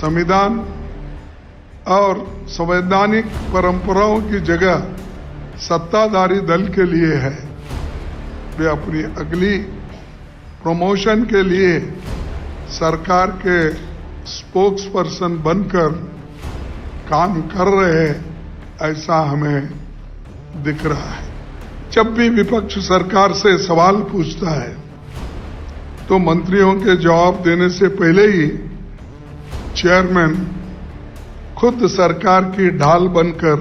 संविधान और संवैधानिक परंपराओं की जगह सत्ताधारी दल के लिए है। वे अपनी अगली प्रमोशन के लिए सरकार के स्पोक्स पर्सन बनकर काम कर रहे हैं, ऐसा हमें दिख रहा है। जब भी विपक्ष सरकार से सवाल पूछता है तो मंत्रियों के जवाब देने से पहले ही चेयरमैन खुद सरकार की ढाल बनकर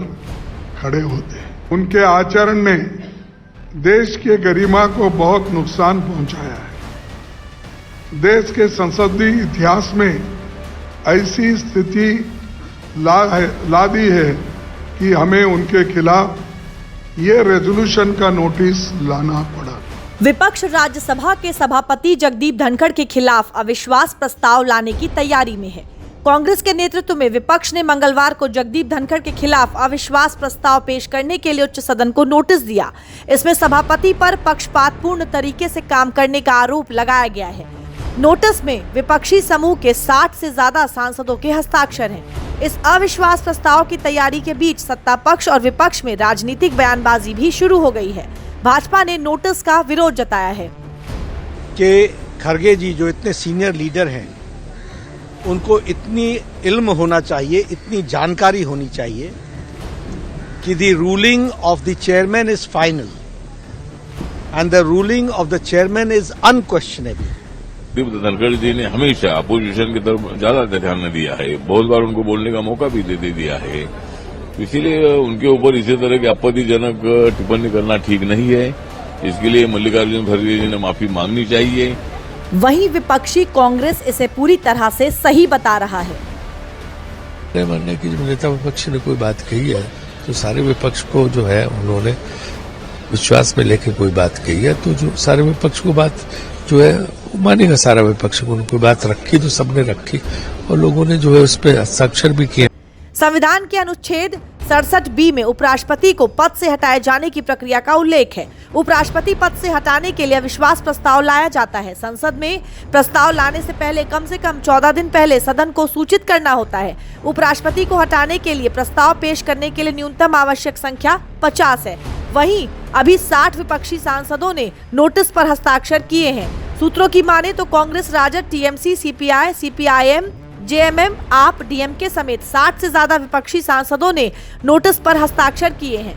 खड़े होते हैं। उनके आचरण ने देश के गरिमा को बहुत नुकसान पहुंचाया है। देश के संसदीय इतिहास में ऐसी स्थिति ला दी है कि हमें उनके खिलाफ ये रेजोल्यूशन का नोटिस लाना पड़ा। विपक्ष राज्यसभा के सभापति जगदीप धनखड़ के खिलाफ अविश्वास प्रस्ताव लाने की तैयारी में है। कांग्रेस के नेतृत्व में विपक्ष ने मंगलवार को जगदीप धनखड़ के खिलाफ अविश्वास प्रस्ताव पेश करने के लिए उच्च सदन को नोटिस दिया। इसमें सभापति पर पक्षपातपूर्ण तरीके से काम करने का आरोप लगाया गया है। नोटिस में विपक्षी समूह के 60 से ज्यादा सांसदों के हस्ताक्षर हैं। इस अविश्वास प्रस्ताव की तैयारी के बीच सत्ता पक्ष और विपक्ष में राजनीतिक बयानबाजी भी शुरू हो गई है। भाजपा ने नोटिस का विरोध जताया है कि खड़गे जी जो इतने सीनियर लीडर हैं, उनको इतनी इल्म होना चाहिए, इतनी जानकारी होनी चाहिए कि the ruling of the chairman is final and the ruling of the chairman is unquestionable. Dhankhar ji ने हमेशा अपोजिशन की तरफ ज्यादा ध्यान दिया है, बहुत बार उनको बोलने का मौका भी दे दिया है। इसीलिए उनके ऊपर इसी तरह की आपत्तिजनक टिप्पणी करना ठीक नहीं है। इसके लिए मल्लिकार्जुन खड़गे जी ने माफी मांगनी चाहिए। वहीं विपक्षी कांग्रेस इसे पूरी तरह से सही बता रहा है। मेरे मानने की जब नेता विपक्ष ने कोई बात कही है तो सारे विपक्ष को जो है उन्होंने विश्वास में लेके कोई बात कही है, तो जो सारे विपक्ष को बात जो है मानेगा सारा विपक्ष को। उनको बात रखी तो सबने रखी और लोगों ने जो है उस पर हस्ताक्षर भी किए। संविधान के अनुच्छेद 67B में उपराष्ट्रपति को पद से हटाए जाने की प्रक्रिया का उल्लेख है। उपराष्ट्रपति पद से हटाने के लिए अविश्वास प्रस्ताव लाया जाता है। संसद में प्रस्ताव लाने से पहले कम से कम 14 दिन पहले सदन को सूचित करना होता है। उपराष्ट्रपति को हटाने के लिए प्रस्ताव पेश करने के लिए न्यूनतम आवश्यक संख्या 50 है। वहीं अभी 60 विपक्षी सांसदों ने नोटिस पर हस्ताक्षर किए हैं। सूत्रों की माने तो कांग्रेस, राजद, टीएमसी, सीपीआई, सीपीआईएम, जेएमएम, आप, डीएमके समेत 60 से ज्यादा विपक्षी सांसदों ने नोटिस पर हस्ताक्षर किए हैं।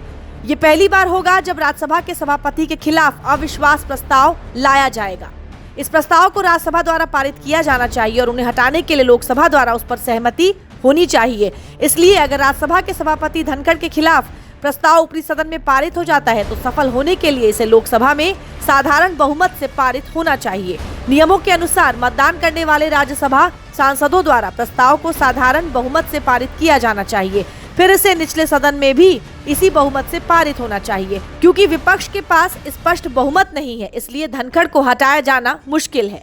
ये पहली बार होगा जब राज्यसभा के सभापति के खिलाफ अविश्वास प्रस्ताव लाया जाएगा। इस प्रस्ताव को राज्यसभा द्वारा पारित किया जाना चाहिए और उन्हें हटाने के लिए लोकसभा द्वारा उस पर सहमति होनी चाहिए। इसलिए अगर राज्यसभा के सभापति धनखड़ के खिलाफ प्रस्ताव ऊपरी सदन में पारित हो जाता है तो सफल होने के लिए इसे लोकसभा में साधारण बहुमत से पारित होना चाहिए। नियमों के अनुसार मतदान करने वाले राज्यसभा सांसदों द्वारा प्रस्ताव को साधारण बहुमत से पारित किया जाना चाहिए। फिर इसे निचले सदन में भी इसी बहुमत से पारित होना चाहिए। क्योंकि विपक्ष के पास स्पष्ट बहुमत नहीं है, इसलिए धनखड़ को हटाया जाना मुश्किल है।